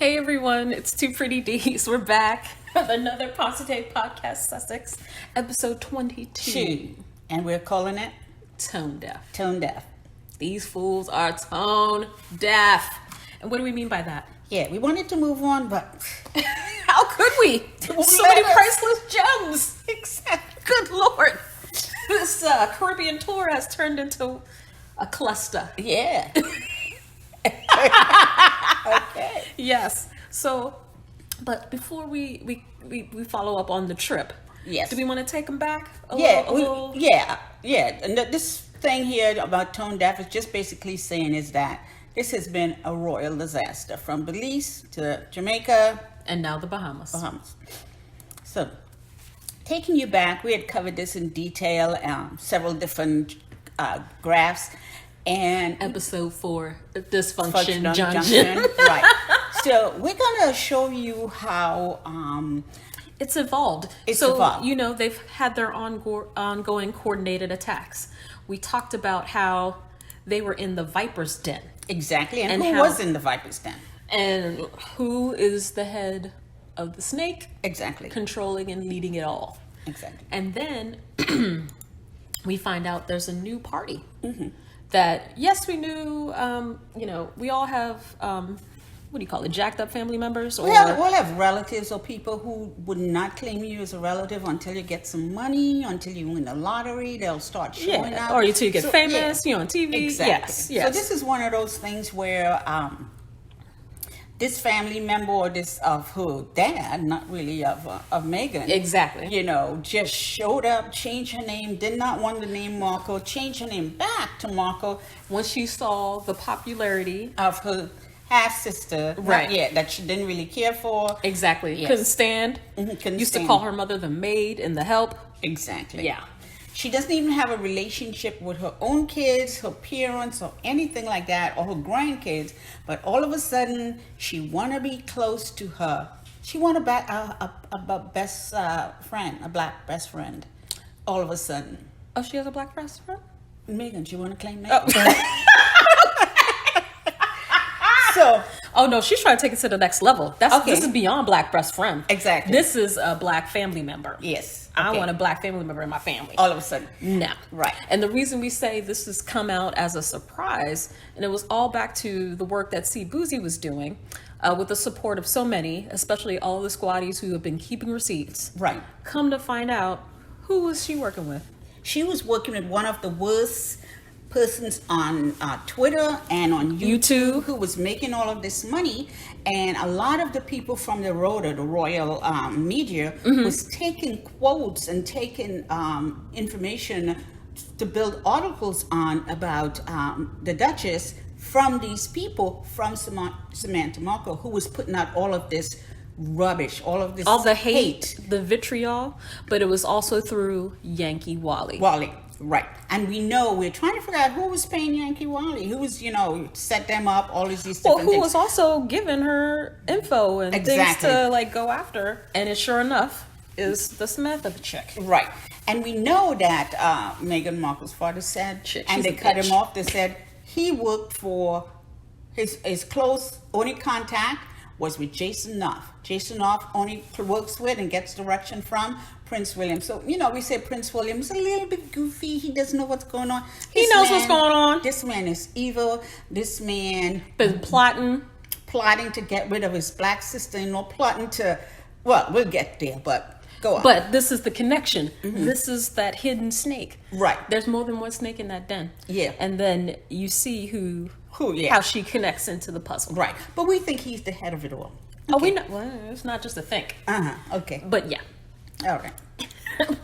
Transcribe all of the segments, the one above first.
Hey everyone, it's Two Pretty D's. We're back with another Pomsetay podcast, Sussex, episode 22. And we're calling it Tone Deaf. Tone Deaf. These fools are tone deaf. And what do we mean by that? Yeah, we wanted to move on, but how could we? So many priceless gems. Exactly. Good Lord. This Caribbean tour has turned into a cluster. Yeah. Okay. Yes. So, but before we follow up on the trip, yes, do we want to take them back? Yeah. And this thing here about tone deaf is just basically saying is that this has been a royal disaster from Belize to Jamaica and now the Bahamas. So, taking you back, we had covered this in detail, several different graphs. And episode 4, dysfunction junction. Right. So we're gonna show you how it's evolved. Evolved. You know, they've had their ongoing coordinated attacks. We talked about how they were in the viper's den. Exactly. And who was in the viper's den? And who is the head of the snake? Exactly. Controlling and leading it all. Exactly. And then we find out there's a new party. Mm-hmm. That, yes, we knew, we all have, what do you call it, jacked up family members? Or... We'll have relatives or people who would not claim you as a relative until you get some money, until you win the lottery, they'll start showing up. Or until you get famous, you're on TV. Exactly. Yes. So this is one of those things where this family member or this of her dad, not really of Meghan. Exactly. Just showed up, changed her name, did not want the name Markle, changed her name back to Markle when she saw the popularity of her half sister. Right. That she didn't really care for. Exactly. Yes. Couldn't stand. Used to call her mother the maid and the help. Exactly. Yeah. She doesn't even have a relationship with her own kids, her parents, or anything like that, or her grandkids. But all of a sudden, she want to be close to her. She want a best friend, a black best friend. All of a sudden. Oh, she has a black best friend? Meghan, she want to claim Meghan. Oh. Oh no, she's trying to take it to the next level. This is beyond black best friend. Exactly. This is a black family member. Yes. I want a black family member in my family. All of a sudden. No. Right. And the reason we say this has come out as a surprise, and it was all back to the work that C. Boozy was doing with the support of so many, especially all the squaddies who have been keeping receipts. Right. Come to find out, who was she working with? She was working with one of the worst persons on Twitter and on YouTube who was making all of this money, and a lot of the people from the royal media was taking quotes and taking information to build articles on about the Duchess from these people, from Samantha Markle, who was putting out all of this rubbish, all the hate, the vitriol, but it was also through Yankee Wally. Right. And we're trying to figure out who was paying Yankee Wally, who was, set them up, all these different things. Who was also giving her info and things to go after. And it sure enough is the Samantha chick. Right. And we know that Meghan Markle's father said, and they cut him off, they said he worked for his close only contact was with Jason Knopf. Jason Knopf only works with and gets direction from Prince William. So, we say Prince William's a little bit goofy. He doesn't know what's going on. He knows what's going on. This man is evil. This man... been plotting to get rid of his black sister-in-law, plotting to... Well, we'll get there, but go on. But this is the connection. Mm-hmm. This is that hidden snake. Right. There's more than one snake in that den. Yeah. And then you see how she connects into the puzzle. Right. But we think he's the head of it all. Okay. Oh, we know. Well, it's not just a think. Okay. But yeah. All right.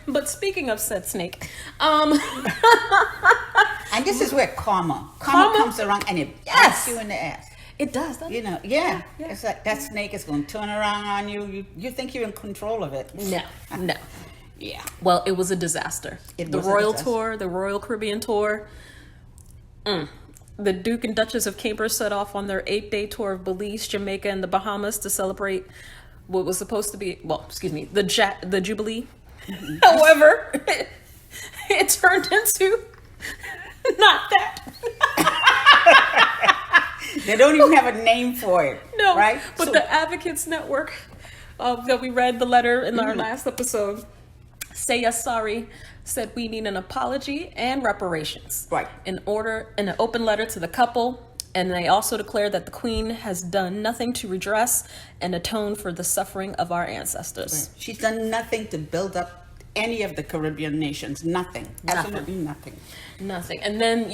But speaking of said snake, and this is where karma comes around and it bites you in the ass. It does, doesn't it? Yeah. It's like that snake is going to turn around on you. You think you're in control of it. No. Yeah. Well, it was a disaster. The Royal Tour, the Royal Caribbean Tour. The Duke and Duchess of Cambridge set off on their 8-day tour of Belize, Jamaica, and the Bahamas to celebrate what was supposed to be, the Jubilee. Mm-hmm. However, it turned into not that. They don't even have a name for it. No, right? But So- the Advocates Network that we read the letter in our last episode, Say Yes Sorry, said we need an apology and reparations. Right. In an open letter to the couple. And they also declared that the Queen has done nothing to redress and atone for the suffering of our ancestors. She's done nothing to build up any of the Caribbean nations. Nothing. Absolutely nothing. Nothing. And then,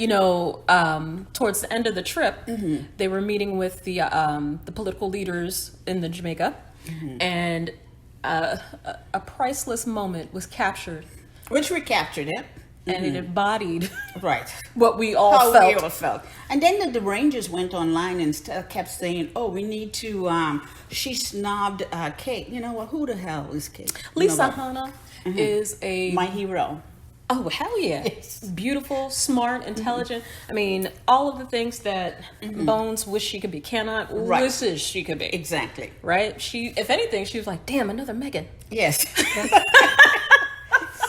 towards the end of the trip, they were meeting with the political leaders in the Jamaica, and a priceless moment was captured, Which we captured it. and it embodied Right. what we all How felt. we all felt. And then the Rangers went online and kept saying, "Oh, we need to." She snobbed Kate. You know what? Who the hell is Kate? Lisa Hanna is my hero. Oh, hell yeah. Yes. Beautiful, smart, intelligent. I mean, all of the things that Bones wish she could be, cannot wishes she could be. Exactly. Right? She, if anything, she was like, damn, another Meghan. Yes.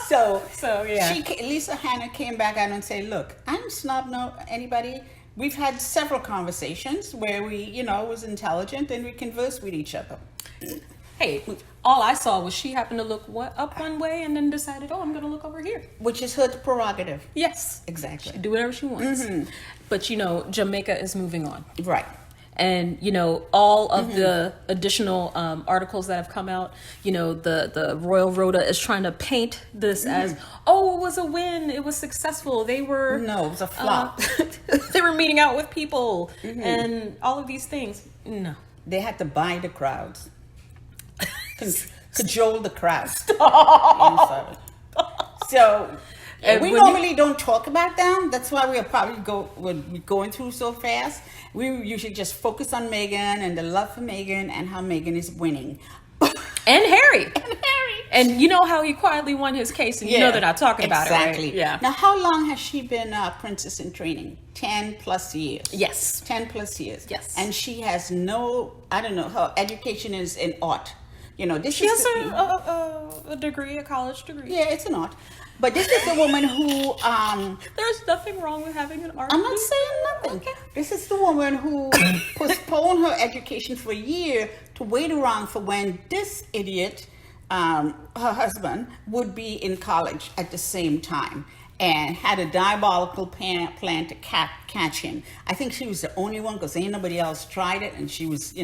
So yeah. Lisa Hanna came back out and said, "Look, I don't snob anybody. We've had several conversations where we, was intelligent and we conversed with each other." Hey, all I saw was she happened to look up one way and then decided, oh, I'm going to look over here. Which is her prerogative. Yes. Exactly. She can do whatever she wants. But, Jamaica is moving on. Right. And, all of the additional articles that have come out, the Royal Rota is trying to paint this as, oh, it was a win. It was successful. They were... No, it was a flop. They were meeting out with people and all of these things. No. They had to buy the crowds. Cajole the crowds. So... And we normally don't talk about them. That's why we're probably we're going through so fast. We usually just focus on Meghan and the love for Meghan and how Meghan is winning. And Harry. And you know how he quietly won his case, and they're not talking about it, right? Yeah. Now, how long has she been a princess in training? 10 plus years. Yes. 10 plus years. Yes. And she has her education is in art. She has a degree, a college degree. Yeah, it's an art. But this is the woman who... There's nothing wrong with having an art I'm not degree. saying nothing. Okay. This is the woman who postponed her education for a year to wait around for when this idiot, her husband, would be in college at the same time, and had a diabolical plan to catch him. I think she was the only one, because ain't nobody else tried it, and she was,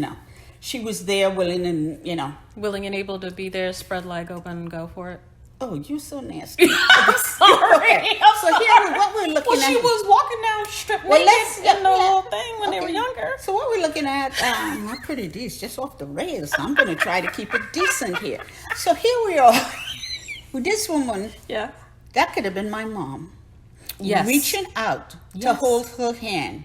she was there willing and, Willing and able to be there, spread leg open and go for it. Oh, you're so nasty. I'm sorry. Okay. So here, what we're looking at... she was walking down strip naked in the little thing when they were younger. So what we're looking at, my pretty D's just off the rails. I'm going to try to keep it decent here. So here we are with this woman. Yeah. That could have been my mom. Yes. Reaching out to hold her hand.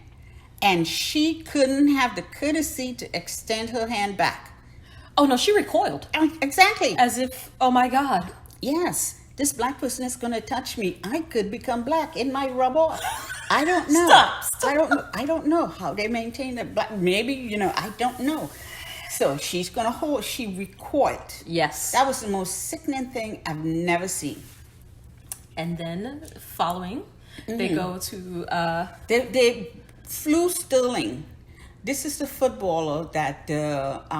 And she couldn't have the courtesy to extend her hand back. Oh, no, she recoiled. Exactly. As if, oh my God. Yes, this black person is going to touch me. I could become black. It might rub off. I don't know. Stop. I don't know how they maintain the black. Maybe, I don't know. So she's going to hold. She recoiled. Yes. That was the most sickening thing I've never seen. And then following, they go to... They flew Sterling. This is the footballer that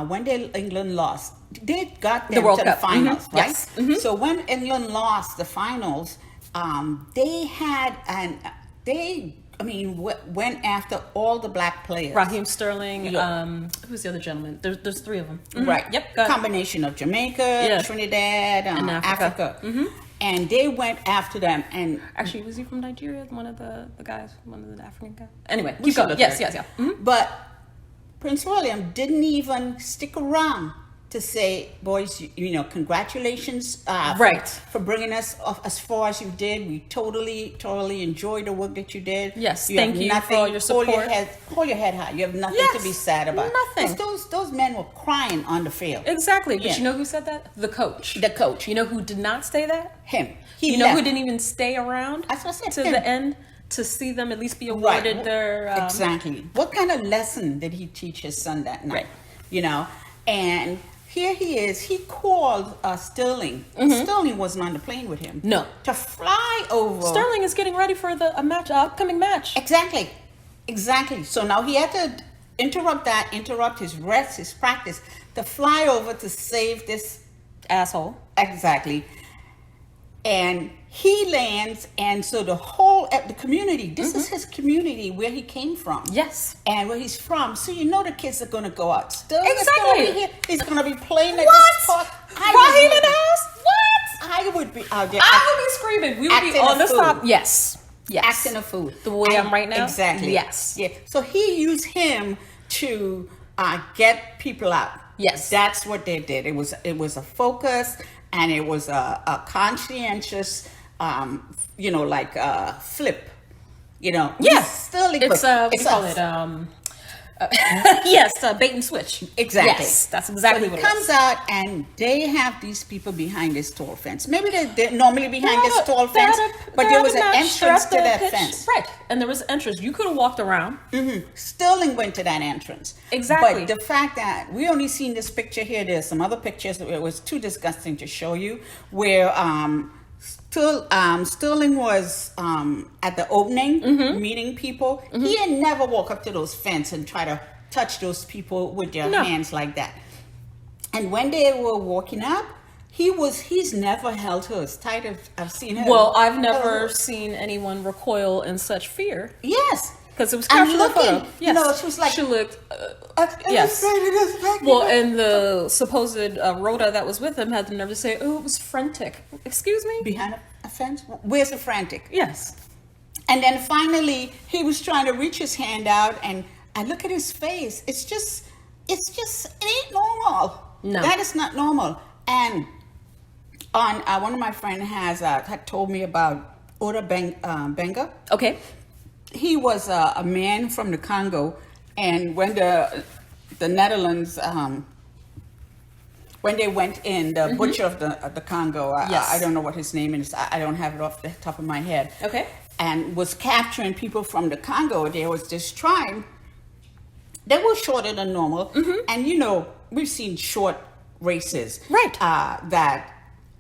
when England lost, they got them World to the Cup. finals, right? Yes. So when England lost the finals, they had went after all the black players. Raheem Sterling. Who's the other gentleman? There's three of them. Right. Yep. Go ahead. Combination of Jamaica, Trinidad, and Africa. And they went after them. And Actually, was he from Nigeria? One of the guys, one of the African guys. Anyway, We keep should going. look Yes, at yes, it. yeah. But Prince William didn't even stick around to say, boys, congratulations for bringing us as far as you did. We totally enjoyed the work that you did. Yes, thank you for all your support. Hold your head high. You have nothing to be sad about. Nothing. 'Cause those men were crying on the field. Exactly. But Yeah. you know who said that? The coach. The coach. You know who did not stay there? Him. You know who didn't even stay around That's what I said, to him. the end to see them at least be awarded their... Exactly. What kind of lesson did he teach his son that night? Right. And here he is. He called Sterling. Sterling wasn't on the plane with him. No. To fly over. Sterling is getting ready for upcoming match. Exactly. So now he had to interrupt his rest, his practice, to fly over to save this Asshole. exactly. And he lands, and so the community, this is his community where he came from. Yes. And where he's from. So you know the kids are going to go out. Sterling Exactly. is going to be here. He's going to be playing at What? this park. Raheem in the house? What? I would be out there. I would be screaming. We would be acting on a the fool. top. Yes. Yes. Acting a fool. The way I'm right now? Exactly. Yes. Yeah. So he used him to get people out. Yes. That's what they did. It was a focus, and it was a conscientious, flip. Yes. Sterling. It's what do you call it? Yes, bait and switch. Exactly. Yes, that's exactly so what he it comes is. out, and they have these people behind this tall fence. Maybe they're normally behind this tall fence, but there was an entrance to that fence. Right, and there was an entrance. You could have walked around. Sterling went to that entrance. Exactly. But the fact that we only seen this picture here, there's some other pictures that it was too disgusting to show you, where Sterling was at the opening, meeting people. He had never walk up to those fence and try to touch those people with their hands like that. And when they were walking up, he's never held her as tight as I've seen her. Well, I've never seen anyone recoil in such fear. Yes. Because it was And captured in the photo. looking, she was like, she looked. Yes. Well, and the supposed Rhoda that was with him had the nerve to say, "Oh, it was frantic." Excuse me. behind a fence. Where's the frantic? Yes. And then finally, he was trying to reach his hand out, and I look at his face. It ain't normal. No. That is not normal. And on one of my friends had told me about Ora Benga. Okay. He was a man from the Congo, and when the Netherlands, when they went in, the butcher of the Congo, Yes. I don't know what his name is, I don't have it off the top of my head. Okay. And was capturing people from the Congo. There was this tribe. They were shorter than normal, and we've seen short races, Right.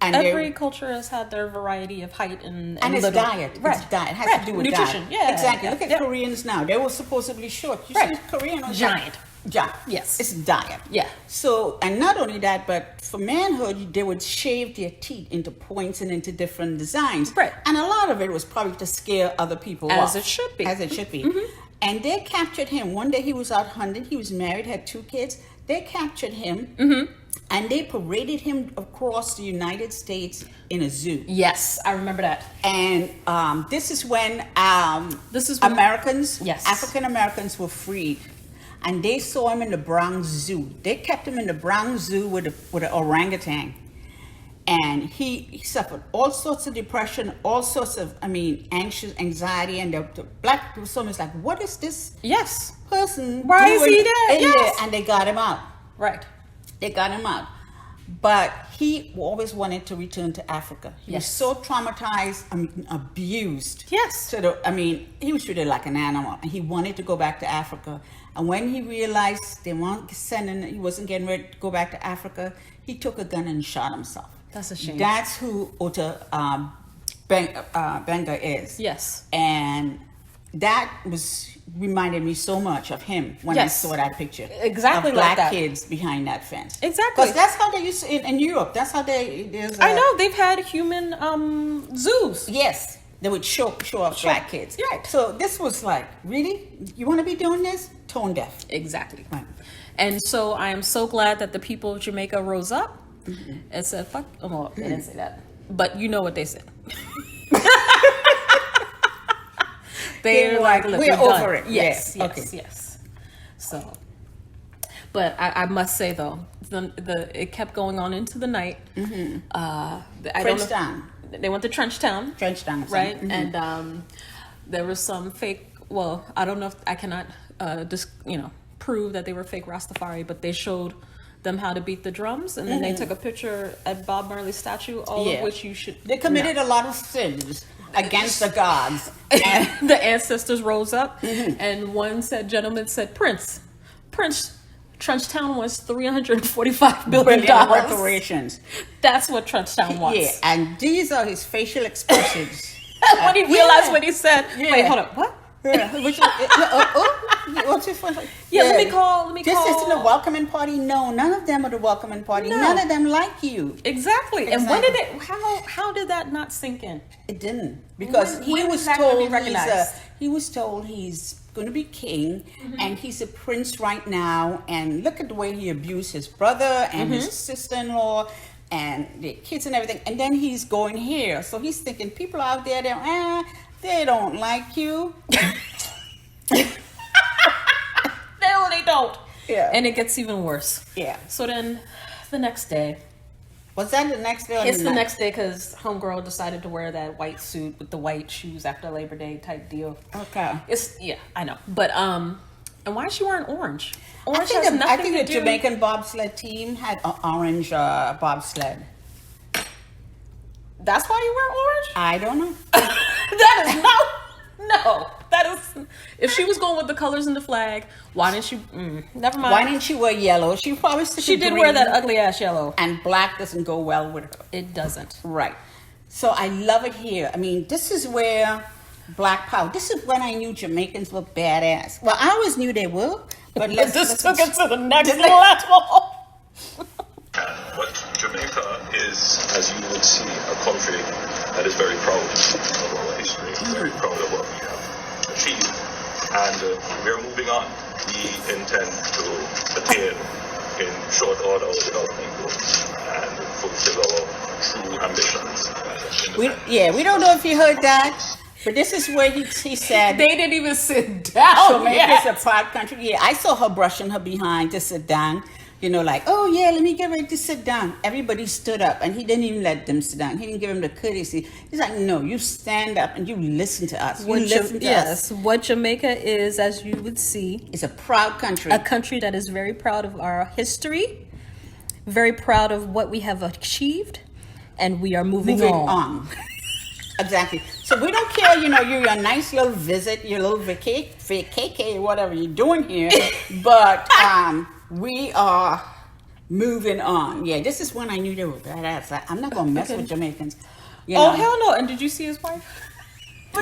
And Every culture has had their variety of height and it's little- diet. Right. It's diet. It has Right. to do with nutrition. diet. Yeah. Exactly. Yeah. Look at Yeah. Koreans now. They were supposedly short. You Right. see Korean or Giant. Giant. Yes. It's diet. Yeah. So, and not only that, but for manhood, they would shave their teeth into points and into different designs. Right. And a lot of it was probably to scare other people As off. it should be. As it should be. And they captured him. One day he was out hunting. He was married, had 2 kids. They captured him. And they paraded him across the United States in a zoo. Yes, I remember that. And this is when This is when- Americans, Yes. African Americans were freed, and they saw him in the Bronx Zoo. They kept him in the Bronx Zoo with an orangutan, and he suffered all sorts of depression, all sorts of anxious anxiety, and the black people saw him as like, what is this Yes. person? Why is doing he there? in Yes. there? And they got him out. Right. They got him out. But he always wanted to return to Africa. He was Yes. so traumatized, abused. Yes. So he was treated like an animal, and he wanted to go back to Africa. And when he realized he wasn't getting ready to go back to Africa, he took a gun and shot himself. That's a shame. That's who Ota Benga is. Yes. And that reminded me so much of him when I Yes. saw that picture. Exactly of like black that. kids behind that fence. Exactly. Because that's how they used to, in Europe. That's how there's I know they've had human zoos. Yes, they would show off black kids. Right. So this was like, really? You want to be doing this? Tone deaf. Exactly. Right. And so I am so glad that the people of Jamaica rose up and said, fuck. Oh, well, they didn't say that. But you know what they said. They're like, look, we're done. over it. Yes, Yeah. yes, Okay. yes. So, but I must say though, it kept going on into the night. Trenchtown. They went to Trenchtown. Trenchtown. Right? Mhm. And there was some fake, well, I don't know if I cannot prove that they were fake Rastafari, but they showed them how to beat the drums, and then they took a picture at Bob Marley's statue, all of which you should. They committed a lot of sins against the gods. And the ancestors rose up, and one gentleman said, Prince, Trenchtown was $345 billion. Reparations. That's what Trenchtown was. Yeah, and these are his facial expressions. When he realized what he said, Yeah. wait, hold up, what? Yeah. What's your phone? Yeah, let me call. This isn't a welcoming party. No, none of them are the welcoming party. No. None of them like you. Exactly. And when did it? How did that not sink in? It didn't, because When was that gonna be recognized? he was told he's going to be king, and he's a prince right now. And look at the way he abused his brother and his sister-in-law and the kids and everything. And then he's going here, so he's thinking people out there, they don't like you. No, they don't. Yeah. And it gets even worse. Yeah. So then, the next day. Was that the next day? Or It's the night? next day because homegirl decided to wear that white suit with the white shoes after Labor Day type deal. Okay. I know. But and why is she wearing orange? I Orange think has the nothing to do. Jamaican bobsled team had an orange bobsled. That's why you wear orange? I don't know. That is no. That is, if she was going with the colors in the flag, why didn't she? Never mind. Why didn't she wear yellow? She probably She did wear that ugly ass yellow. And black doesn't go well with her. It doesn't. Right. So I love it here. I mean, this is where black power. This is when I knew Jamaicans were badass. Well, I always knew they were, but let's took it to the next level. What Jamaica is, as you would see, a country that is very proud of our history, very proud of what we have achieved, and we're moving on. We intend to attain in short order our development goals and fulfill our true ambitions. We don't know if you heard that, but this is where he said They didn't even sit down. Jamaica's a proud country. Yeah, I saw her brushing her behind to sit down. You know, like, oh yeah, let me get ready to sit down. Everybody stood up, and he didn't even let them sit down. He didn't give them the courtesy. He's like, no, you stand up and you listen to us. You listen to us. What Jamaica is, as you would see, It's a proud country. a country that is very proud of our history, very proud of what we have achieved, and we are moving on. Exactly. So we don't care, you're a nice little visit, your little vacay, whatever you're doing here, but we are moving on. Yeah, this is when I knew they were badass. I'm not going to mess with Jamaicans. Oh, hell no. And did you see his wife?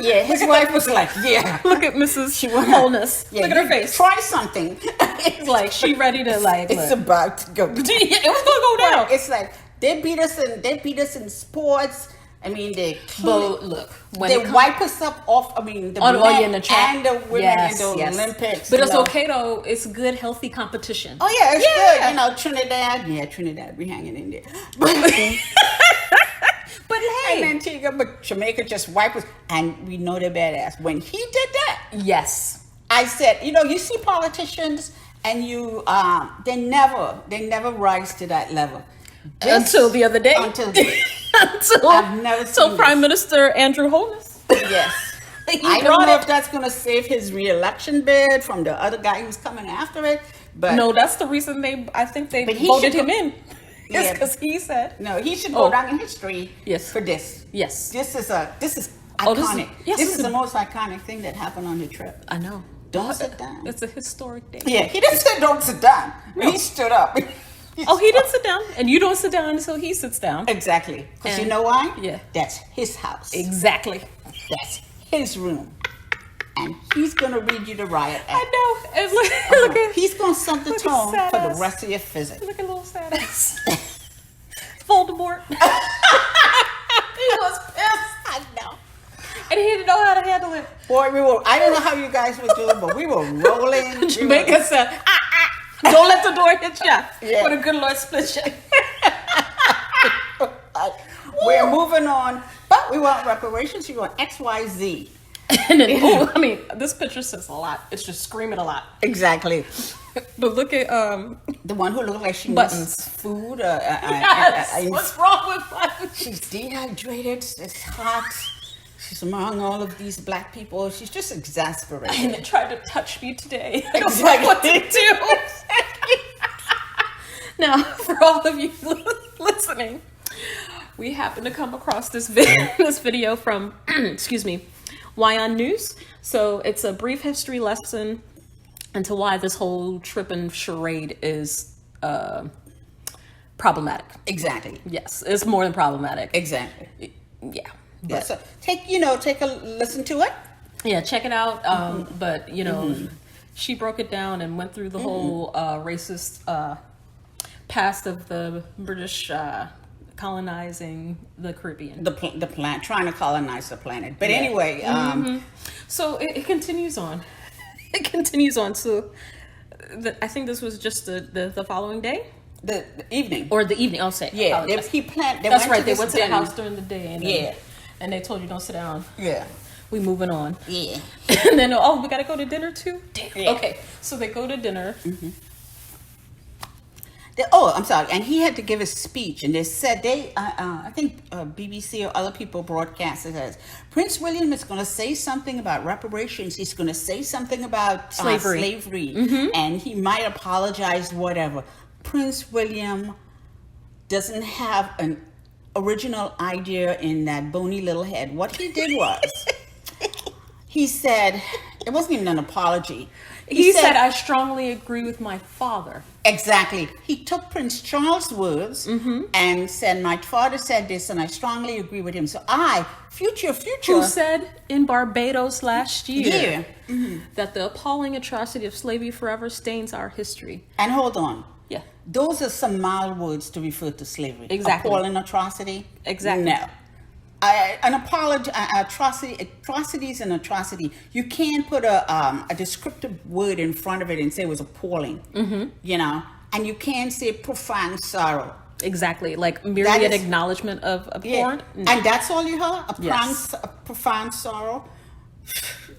Yeah, his wife was like, yeah. Look at Mrs. Wholeness. Yeah, Look at her face. Try something. It's like she ready to like. It's look. about to go. It was going to go down. It's like they beat us in sports. I mean, But look, when they it wipe us up off. I mean, the men in the track. and the women in the Olympics. But it's okay though. It's good, healthy competition. Oh yeah, it's good. Trinidad. Yeah, Trinidad, we hanging in there. But hey, And Antigua, but Jamaica just wipe us, and we know they're badass. When he did that, yes, I said, you see politicians, and they never rise to that level. until the other day. Until I've never seen Prime Minister Andrew Holness. yes. I don't know if that's going to save his re-election bid from the other guy who's coming after it. But No, that's the reason I think they But he voted should him go- in. Yeah. It's because he said. no, he should go down in history. Yes. For this. Yes. This is Oh, this is- iconic. yes, This this is is- the most iconic thing that happened on the trip. I know. Don't sit down. It's a historic day. Yeah, he didn't say don't sit down. He stood up. Oh, he didn't sit down, and you don't sit down until he sits down. Exactly. Because you And- know why? Yeah. That's his house. Exactly. That's his room. And he's going to read you the riot act. I know. And look at He's going to set the look at tone sad for the ass. rest of your visit. Look at little sad ass. Voldemort. He was pissed. I know. And he didn't know how to handle it. Boy, I don't know how you guys were doing, but we were rolling. Jamaica said, don't let the door hit you. Yeah. But a good Lord split you. We're moving on, but we want reparations. You want XYZ. And then, this picture says a lot. It's just screaming a lot. Exactly. But look at The one who looked like she Buttons. missed food. yes. What's wrong with buttons? She's dehydrated. It's hot. She's among all of these black people. She's just exasperated. And they tried to touch me today. I was like, what to do? Now, for all of you listening, we happened to come across this video from, excuse me, Wyon News. So it's a brief history lesson into why this whole trip and charade is problematic. Exactly. Yes, it's more than problematic. Exactly. Yeah. Yeah, so take a listen to it. Yeah, check it out. But you know, she broke it down and went through the whole racist past of the British colonizing the Caribbean. The planet, trying to colonize the planet. But anyway, so it continues on. It continues on. So I think this was just the following day. The evening. Or the evening, I'll say. Yeah, They That's right. They went to the house during the day. And and they told you don't sit down. Yeah. We moving on. Yeah. And then, we got to go to dinner too? Damn. Yeah. Okay, so they go to dinner. I'm sorry. And he had to give a speech, and they said I think BBC or other people broadcast it as Prince William is going to say something about reparations. He's going to say something about slavery, and he might apologize, whatever. Prince William doesn't have an original idea in that bony little head. What he did was, he said, it wasn't even an apology. He said, I strongly agree with my father. Exactly. He took Prince Charles' words and said, my father said this, and I strongly agree with him. So future. Who said in Barbados last year Yeah. that the appalling atrocity of slavery forever stains our history. And hold on. Yeah. Those are some mild words to refer to slavery. Exactly. Appalling atrocity? Exactly. No. Atrocity is an atrocity. You can't put a descriptive word in front of it and say it was appalling. You know, and you can't say profound sorrow. Exactly, like myriad acknowledgement of abhorrent. Yeah. No. And that's all you heard? A profound sorrow?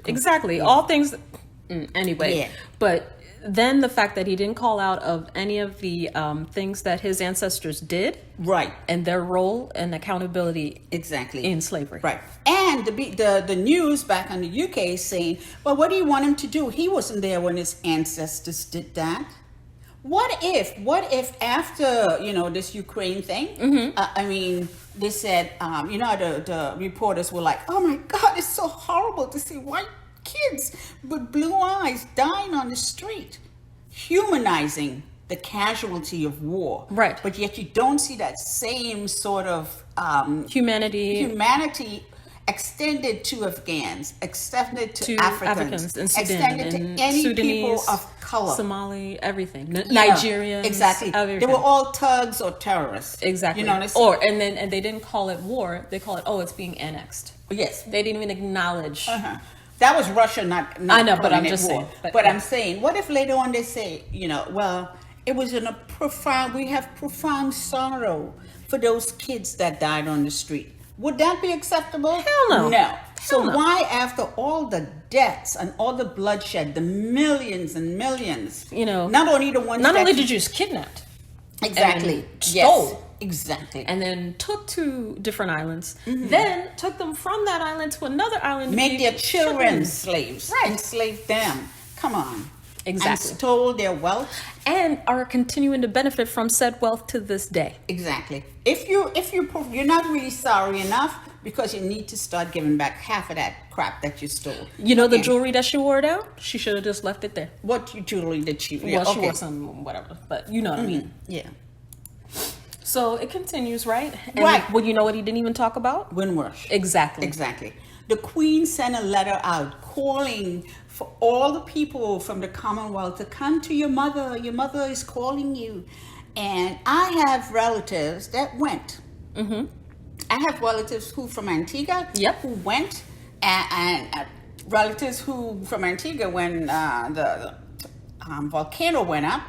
Exactly. All things. Anyway, Yeah. But then the fact that he didn't call out of any of the things that his ancestors did, right, and their role and accountability exactly in slavery, right. And the news back in the UK is saying, well, what do you want him to do? He wasn't there when his ancestors did that. What if after this Ukraine thing? I mean, they said the reporters were like, oh my God, it's so horrible to see white kids with blue eyes dying on the street, humanizing the casualty of war. Right. But yet you don't see that same sort of humanity extended to Afghans, extended to Africans in Sudan, extended to any Sudanese, people of color. Somali, everything. Nigerians. Exactly. Everything. They were all thugs or terrorists. Exactly. You know what I'm saying? And they didn't call it war. They call it, it's being annexed. Yes. They didn't even acknowledge. That was Russia, not I know, but I'm calling it just war. saying. But I'm saying, what if later on they say, well, it was we have profound sorrow for those kids that died on the street. Would that be acceptable? Hell no. No. So no. Why, after all the deaths and all the bloodshed, the millions and millions, not only the ones not only did you just kidnapped, exactly, stole. Exactly. And then took to different islands, then took them from that island to another island. Make their children slaves. Right. Enslave them. Come on. Exactly. And stole their wealth. And are continuing to benefit from said wealth to this day. Exactly. If you're not really sorry enough, because you need to start giving back half of that crap that you stole. The jewelry that she wore down, she should have just left it there. What jewelry did she? Well, she wore some whatever, but you know what I mean. Yeah. So it continues, right? And right. Well, you know what he didn't even talk about? Windrush. Exactly. The Queen sent a letter out calling for all the people from the Commonwealth to come to your mother. Your mother is calling you. And I have relatives that went. I have relatives who from Antigua who went, and relatives who from Antigua when the volcano went up.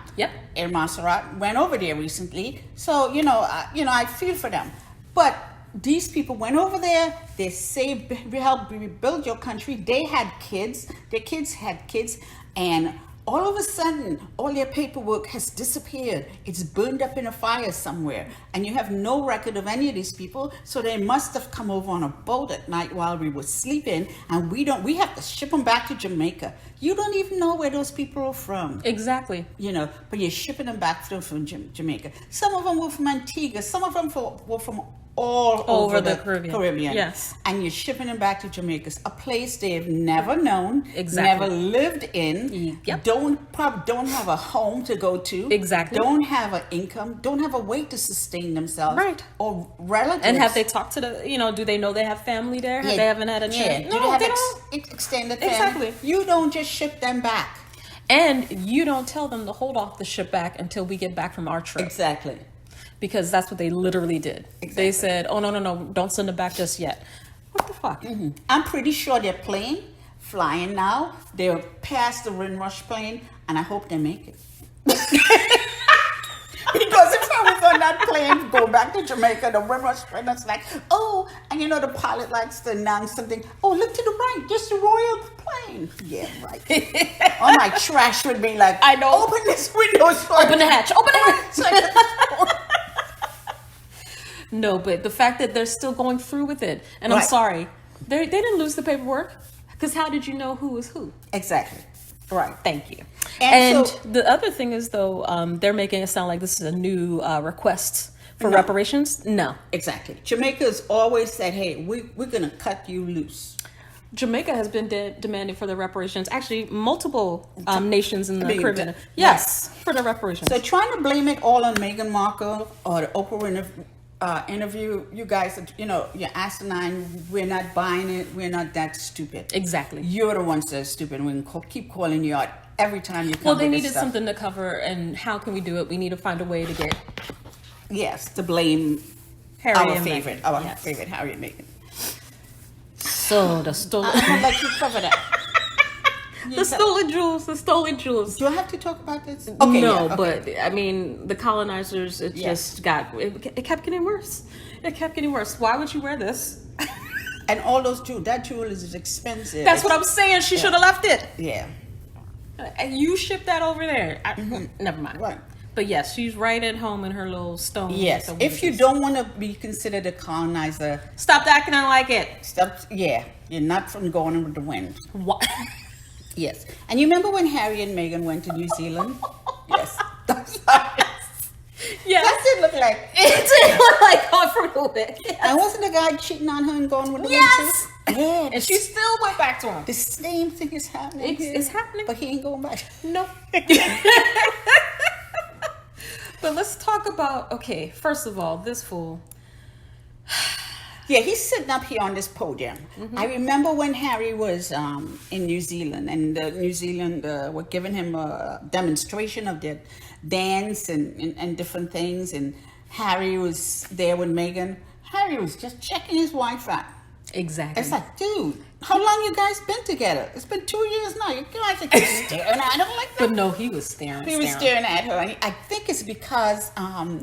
El Montserrat went over there recently. So I feel for them. But these people went over there. They saved, helped rebuild your country. They had kids. Their kids had kids, and all of a sudden, all their paperwork has disappeared. It's burned up in a fire somewhere, and you have no record of any of these people. So they must have come over on a boat at night while we were sleeping, and we have to ship them back to Jamaica. You don't even know where those people are from. Exactly. But you're shipping them back from Jamaica. Some of them were from Antigua. Some of them were from all over the Caribbean. Yes. And you're shipping them back to Jamaica, a place they've never known, Exactly. never lived in, Yep. don't have a home to go to, Exactly. don't have an income, don't have a way to sustain themselves, Right. or relatives. And have they talked to do they know they have family there? They haven't had a chance. Do they have extended family? Exactly. You don't just ship them back. And you don't tell them to hold off the ship back until we get back from our trip. Exactly. Because that's what they literally did. Exactly. They said, oh, no, don't send it back just yet. What the fuck? Mm-hmm. I'm pretty sure they're flying now. They're past the Windrush plane, and I hope they make it. Because if I was on that plane, go back to Jamaica, the Windrush plane, it's like, oh, and the pilot likes to announce something. Oh, look to the right, just the royal plane. Yeah, right. All my trash would be like, I know. Open this window. Open the hatch. Open the hatch. No, but the fact that they're still going through with it, and I'm sorry, they didn't lose the paperwork, because how did you know who was who? Exactly. Right. Thank you. And so, the other thing is, though, they're making it sound like this is a new request for reparations. No. Exactly. Jamaica's always said, hey, we're going to cut you loose. Jamaica has been demanding for the reparations. Actually, multiple nations in the Caribbean. For the reparations. So trying to blame it all on Meghan Markle or the Oprah interview, you guys, you're asinine. We're not buying it. We're not that stupid. Exactly. You're the ones that are stupid. We can keep calling you out every time you come. Well, they needed something to cover, and how can we do it? We need to find a way to get to blame Harry our and favorite, Meghan. favorite Harry and Meghan. So the stolen. I'm gonna let you cover that. The stolen jewels. Do I have to talk about this? Okay, no, but I mean, the colonizers, it kept getting worse. It kept getting worse. Why would you wear this? And all those jewels, that jewel is expensive. That's what I'm saying. She should have left it. Yeah. And you shipped that over there. Never mind. Right. But yes, she's right at home in her little stone. Yes. If you don't want to be considered a colonizer, stop acting like it. You're not from going with the wind. What? Yes. And you remember when Harry and Meghan went to New Zealand? Yes. Yes. That did look like. It did look like going from the wind. Yes. And wasn't the guy cheating on her and going with the yes. wind too? Yeah. And she still went back to him. The same thing is happening. It's happening. But he ain't going back. No. But let's talk about, okay, first of all, this fool. Yeah, he's sitting up here on this podium. Mm-hmm. I remember when Harry was in New Zealand, and New Zealand were giving him a demonstration of their dance and different things, and Harry was there with Meghan. Harry was just checking his wife out. Exactly. It's like, dude, how long you guys been together? It's been 2 years now. You guys are just staring at her like that. But no, he was staring. He was staring at her. And I think it's because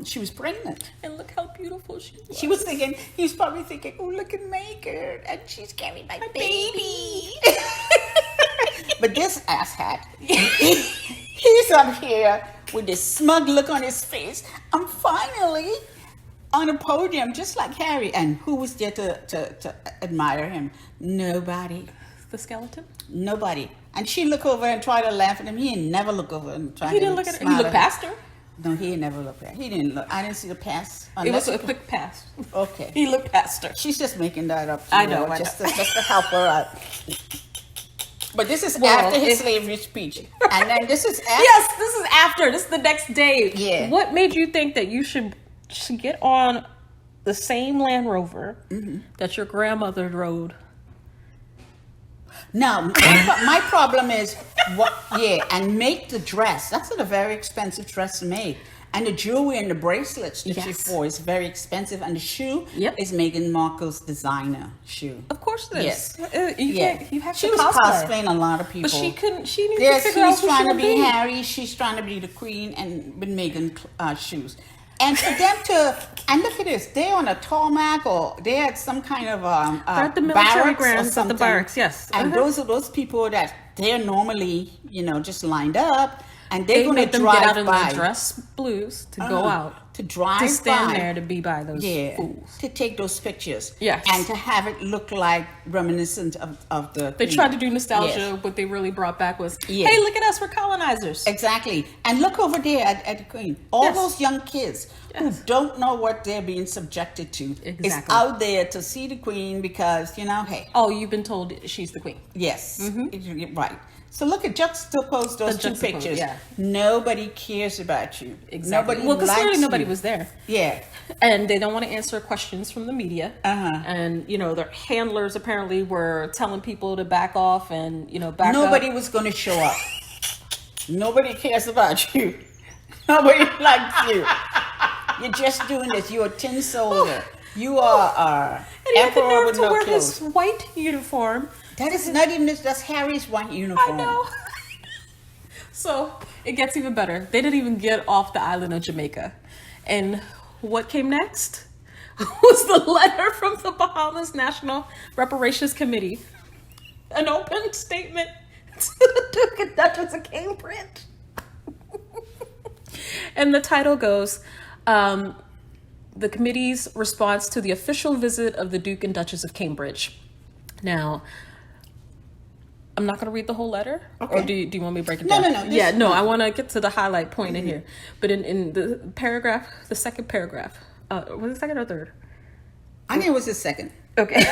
she was pregnant. And look how beautiful she was. He was thinking, he was probably thinking, oh, look at Megan. And she's carrying my baby. But this asshat, he's up here with this smug look on his face. I'm finally on a podium, just like Harry. And who was there to admire him? Nobody. The skeleton? Nobody. And she looked over and tried to laugh at him. He didn't never look over and try to He didn't look at her. He looked past her. No, he didn't never look at her. He didn't look. I didn't see the pass. It was a quick pass. Okay. He looked past her. She's just making that up. I know. Just to help her out. But this is after his slavery speech. And then this is after. Yes, this is after. This is the next day. Yeah. What made you think that you should get on the same Land Rover that your grandmother rode? Now, my problem is, and make the dress. That's a very expensive dress to make. And the jewelry and the bracelets that she wore is very expensive. And the shoe is Meghan Markle's designer shoe. Of course it is. Yes. You have she to was cosplay. cosplaying a lot of people. But she couldn't, she needed to figure out he's who trying she to would be be. Harry. She's trying to be the queen and with Meghan shoes. And for them and look at this, they're on a tarmac or they're at some kind of at the military barracks grounds, or something. at the barracks, yes. And those are those people that they're normally, just lined up. And they're going to made them drive get out in by. their dress blues to go out. To drive to stand by. there to be by those fools. To take those pictures. Yes. And to have it look like reminiscent of the... They tried to do nostalgia. What they really brought back was, Yes. hey, look at us, we're colonizers. Exactly. And look over there at the Queen. All those young kids who don't know what they're being subjected to is out there to see the Queen because, hey. Oh, you've been told she's the Queen. Yes. Right. So look at juxtapose those two pictures. Yeah. Nobody cares about you. Exactly. Nobody because likes clearly nobody you. was there. Yeah. And they don't want to answer questions from the media. And, their handlers apparently were telling people to back off and, back Nobody up. was going to show up. Nobody cares about you. Nobody likes you. You're just doing this. You're a tin soldier. You are and he had the emperor nerve with to no wear clothes. his white uniform. That is not even this. That's Harry's white uniform. I know. So it gets even better. They didn't even get off the island of Jamaica. And what came next was the letter from the Bahamas National Reparations Committee. An open statement to the Duke and Duchess of Cambridge. And the title goes, the committee's response to the official visit of the Duke and Duchess of Cambridge. Now, I'm not going to read the whole letter. Okay. Or do you want me to break it down? No. I want to get to the highlight point in here. But in the paragraph, the second paragraph, was it second or third? I think it was the second. Okay.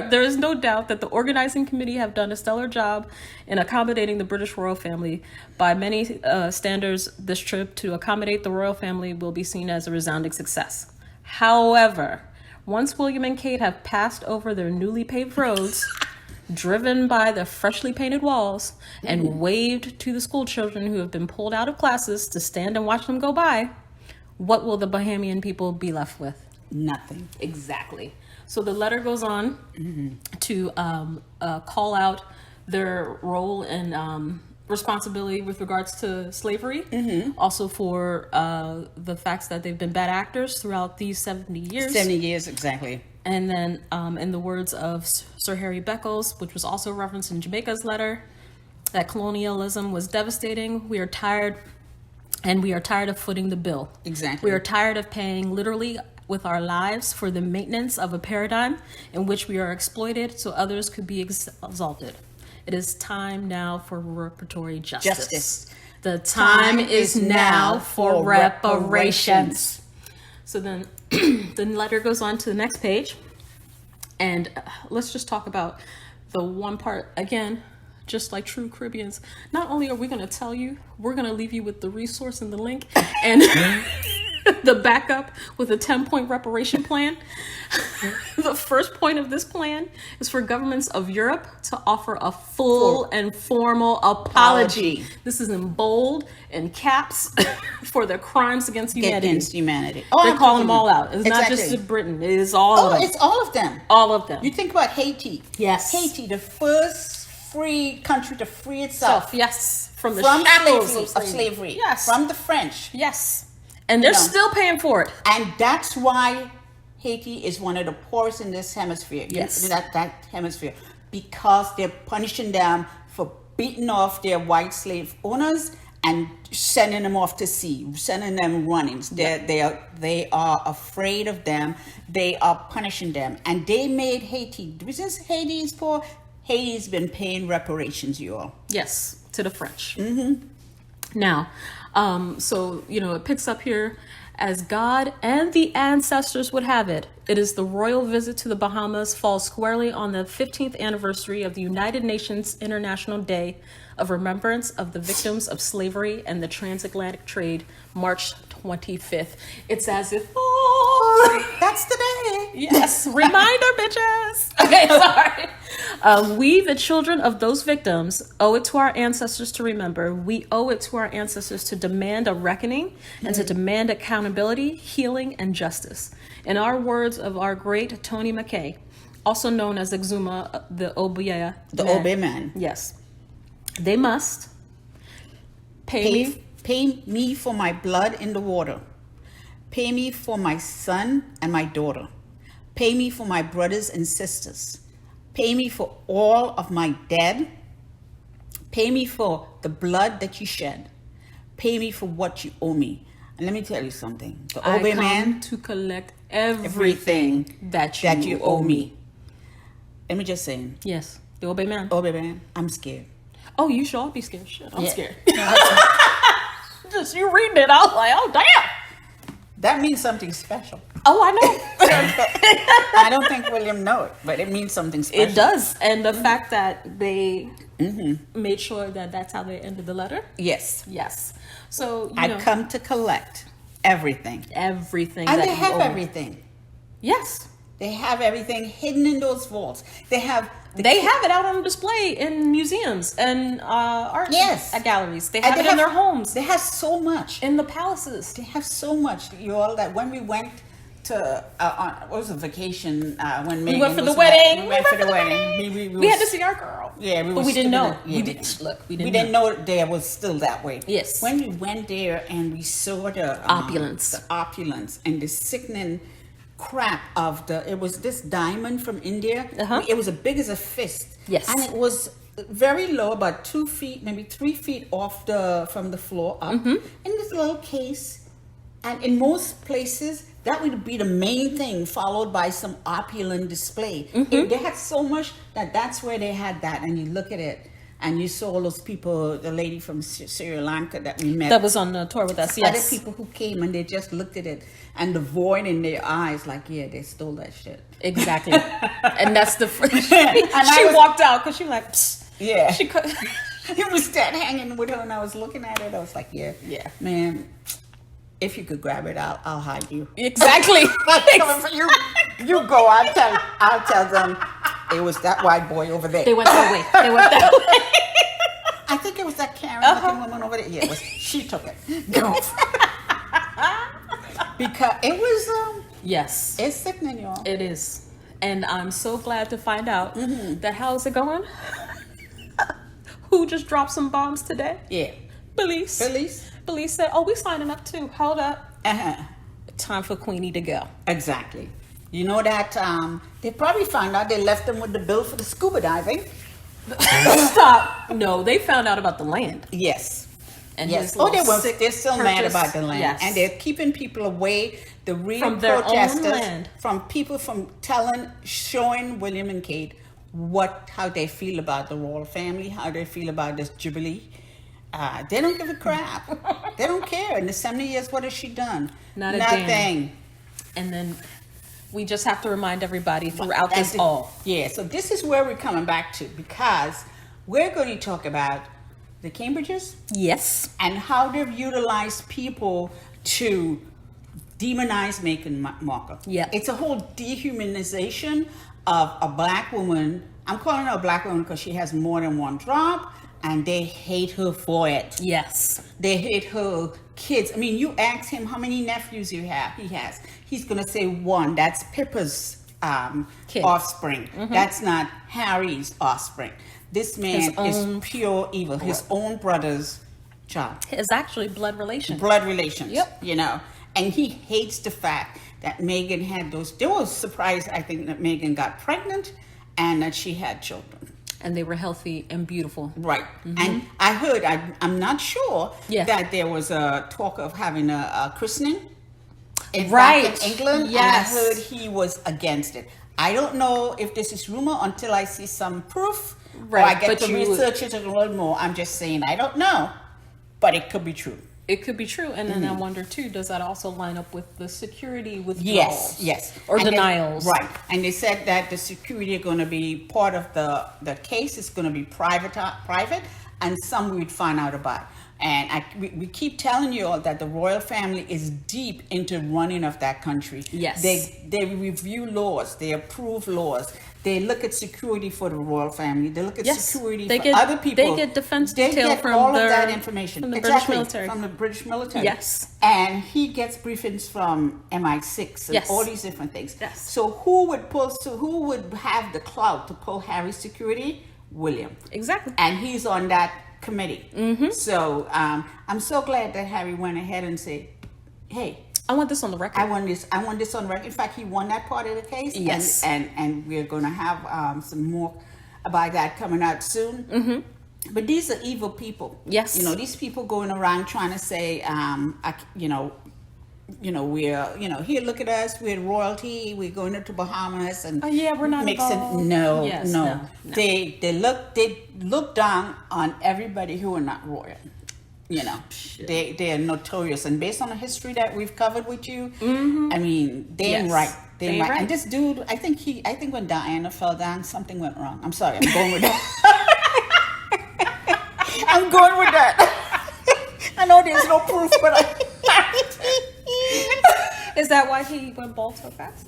There is no doubt that the organizing committee have done a stellar job in accommodating the British royal family. By many standards, this trip to accommodate the royal family will be seen as a resounding success. However, once William and Kate have passed over their newly paved roads, driven by the freshly painted walls, and waved to the school children who have been pulled out of classes to stand and watch them go by, what will the Bahamian people be left with? Nothing. Exactly. So the letter goes on to call out their role and responsibility with regards to slavery. Also for the facts that they've been bad actors throughout these 70 years. 70 years, exactly. And then in the words of Sir Harry Beckles, which was also referenced in Jamaica's letter, that colonialism was devastating. We are tired, and we are tired of footing the bill. Exactly. We are tired of paying literally with our lives for the maintenance of a paradigm in which we are exploited so others could be exalted. It is time now for reparatory justice. The time is now for reparations. So then the letter goes on to the next page. And let's just talk about the one part, again, just like true Caribbeans. Not only are we going to tell you, we're going to leave you with the resource and the link and the backup with a 10-point reparation plan. The first point of this plan is for governments of Europe to offer a full and formal apology. This is in bold and caps for their crimes against humanity. Oh, they call them all out. It's not just Britain. It is all of them. It's all of them. All of them. You think about Haiti. Yes. Haiti, the first free country to free itself. Yes. From the from shackles of slavery. Yes. From the French. Yes. And they're still paying for it. And that's why Haiti is one of the poorest in this hemisphere. Yes. That hemisphere. Because they're punishing them for beating off their white slave owners and sending them off to sea, sending them running. They are afraid of them. They are punishing them. And they made Haiti, since Haiti is poor, Haiti's been paying reparations, you all. Yes, to the French. Now, so, it picks up here. As God and the ancestors would have it, it is the royal visit to the Bahamas falls squarely on the 15th anniversary of the United Nations International Day of Remembrance of the Victims of Slavery and the Transatlantic Trade, March 25th. It's as if, that's the day. Yes, reminder, bitches. Okay, sorry. We, the children of those victims, owe it to our ancestors to remember. We owe it to our ancestors to demand a reckoning and to demand accountability, healing, and justice. In our words of our great Tony McKay, also known as Exuma, the Obeah man. Yes. They must pay me for my blood in the water. Pay me for my son and my daughter. Pay me for my brothers and sisters. Pay me for all of my dead. Pay me for the blood that you shed. Pay me for what you owe me. And let me tell you something. The I Obe come man, to collect everything that you owe me. Let me just say. Yes, the Obe man. Obe man, I'm scared. Oh, you sure? I'll be scared. Shit, I'm Yeah. scared. Just you reading it, I was like, oh damn. That means something special. Oh, I know. I don't think William knows it, but it means something special. It does, and the fact that they made sure that that's how they ended the letter. Yes. Yes. So you I know, come to collect everything. everything. And that they you have owe me. everything. Yes. They have everything hidden in those vaults. They have They have it out on display in museums and art galleries. They have it in their homes, They have so much. in the palaces. They have so much, you all, that when we went to what was a vacation when Meghan went for the was wedding. We went for the wedding. We had to see our girl. Yeah, but we didn't know. Yeah, We didn't look. We we didn't didn't know. know there was still that way. Yes. When we went there and we saw the Opulence. the opulence and the sickening crap of it was this diamond from India. Uh-huh. It was as big as a fist. Yes. And it was very low, about 2 feet, maybe 3 feet off from the floor up, Mm-hmm. in this little case. And in most places, that would be the main thing, followed by some opulent display. Mm-hmm. They had so much that's where they had that. And you look at it, and you saw all those people, the lady from Sri Lanka that we met. That was on the tour with us. Other Yes. people who came and they just looked at it, and the void in their eyes, like, yeah, they stole that shit. Exactly. And that's the. she I walked out because she was like, psst. Yeah. She could. It was that hanging with her, and I was looking at it. I was like, yeah, man. If you could grab it, I'll hide you. Exactly. Coming for you. You go. I'll tell them it was that white boy over there. They went that way. They went that way. I think it was that Karen-looking woman over there. Yeah, she took it. Go. Because it was Yes. it's sickening, y'all. It is. And I'm so glad to find out that how's it going? Who just dropped some bombs today? Yeah. Police. Police said, oh, we signing up too. Hold up. Time for Queenie to go. Exactly. You know that they probably found out they left them with the bill for the scuba diving. Stop. No, they found out about the land. Yes. And Yes. his Oh, little they were. sick They're still mad purchase. about the land, Yes. and they're keeping people away. The real From their own protesters, land. from people, from showing William and Kate how they feel about the royal family, how they feel about this jubilee. They don't give a crap. They don't care. In the 70 years, what has she done? Not a Nothing. damn. And then we just have to remind everybody throughout this all. Yeah. So this is where we're coming back to, because we're going to talk about the Cambridges. Yes. And how they've utilized people to demonize Meghan Markle. Yeah. It's a whole dehumanization of a black woman. I'm calling her a black woman because she has more than one drop, and they hate her for it. Yes. They hate her kids. I mean, you ask him how many nephews he has. He's going to say one. That's Pippa's Kid. offspring. That's not Harry's offspring. This man is pure evil. His own brother's child. It's actually blood relation. Blood relations. Yep. You know, and he hates the fact that Meghan had those. They were surprised, I think, that Meghan got pregnant and that she had children. And they were healthy and beautiful. Right. And I heard, I'm not sure, Yeah. that there was a talk of having a christening Right. back in England. Yes. And I heard he was against it. I don't know if this is rumor until I see some proof. Right, Or I get but to you would- research it a little more. I'm just saying, I don't know. But it could be true. It could be true. And then I wonder, too, does that also line up with the security withdrawals? Yes. Or And denials. Right. And they said that the security are going to be part of the case is going to be private, and some we'd find out about. And we keep telling you all that the royal family is deep into running of that country. Yes. They review laws. They approve laws. They look at security for the royal family. They look at Yes. security They for get- other people. they get defense They detail get from all their- of that information. from the British military. From the British military. Yes. And he gets briefings from MI6 and Yes. all these different things. Yes. So who would have the clout to pull Harry's security? William. Exactly. And he's on that committee. So I'm so glad that Harry went ahead and said, hey, I want this on the record. I want this on record. In fact, he won that part of the case. Yes. And we're going to have some more about that coming out soon. But these are evil people. Yes. You know, these people going around trying to say, we're, here, look at us, we're royalty, we're going into Bahamas and yeah, we're not involved. No, Yes, no. no. They look down on everybody who are not royal. You know, they are notorious, and based on the history that we've covered with you, I mean, they ain't right. They ain't right. And this dude, I think when Diana fell down, something went wrong. I'm sorry, I'm going with that. I'm going with that. I know there's no proof, but Is that why he went bald so fast?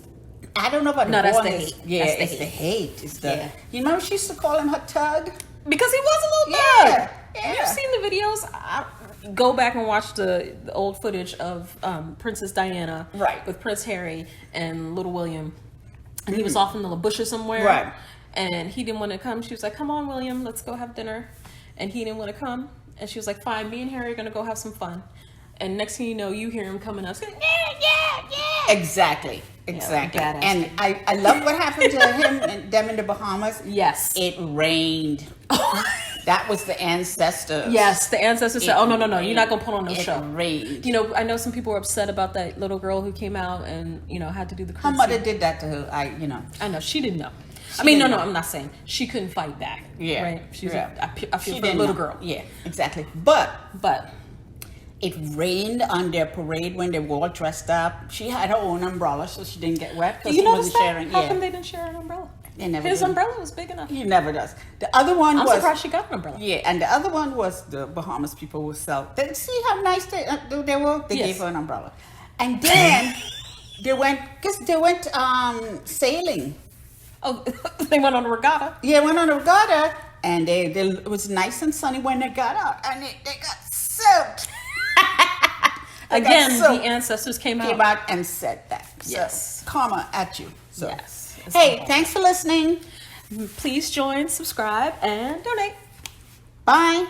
I don't know about No, the that's the baldness. hate. Yeah, That's the it's the hate. It's the. You remember she used to call him her tug? Because he was a little Yeah, thug. yeah. You've seen the videos. Go back and watch the old footage of Princess Diana with Prince Harry and Little William. And he was off in the bushes somewhere. Right. And he didn't want to come. She was like, come on, William, let's go have dinner. And he didn't want to come. And she was like, fine, me and Harry are going to go have some fun. And next thing you know, you hear him coming up saying, yeah. Exactly. Yeah, and I love what happened to him and them in the Bahamas. Yes. It rained. That was the ancestors. Yes, the ancestors said, oh, no, you're not going to put on no It show. rained. You know, I know some people were upset about that little girl who came out and, had to do the curtsy. Her mother did that to her. I know, she didn't know. I'm not saying. She couldn't fight back. Yeah. Right? She was I feel She for the didn't little know. girl. Yeah, exactly. But it rained on their parade when they were all dressed up. She had her own umbrella, so she didn't get wet because she wasn't sharing. How come they didn't share an umbrella? His did. umbrella was big enough. He never does. The other one I'm was. surprised she got an umbrella. Yeah, and the other one was the Bahamas people will sell. See how nice they were? They gave her an umbrella. And then they went sailing. Oh, they went on a regatta. Yeah, went on a regatta, and it was nice and sunny when they got out, and they got soaked. Again, the ancestors came out and said that. Yes. So, karma at you. So. Yes. Hey, thanks for listening. Please join, subscribe, and donate. Bye.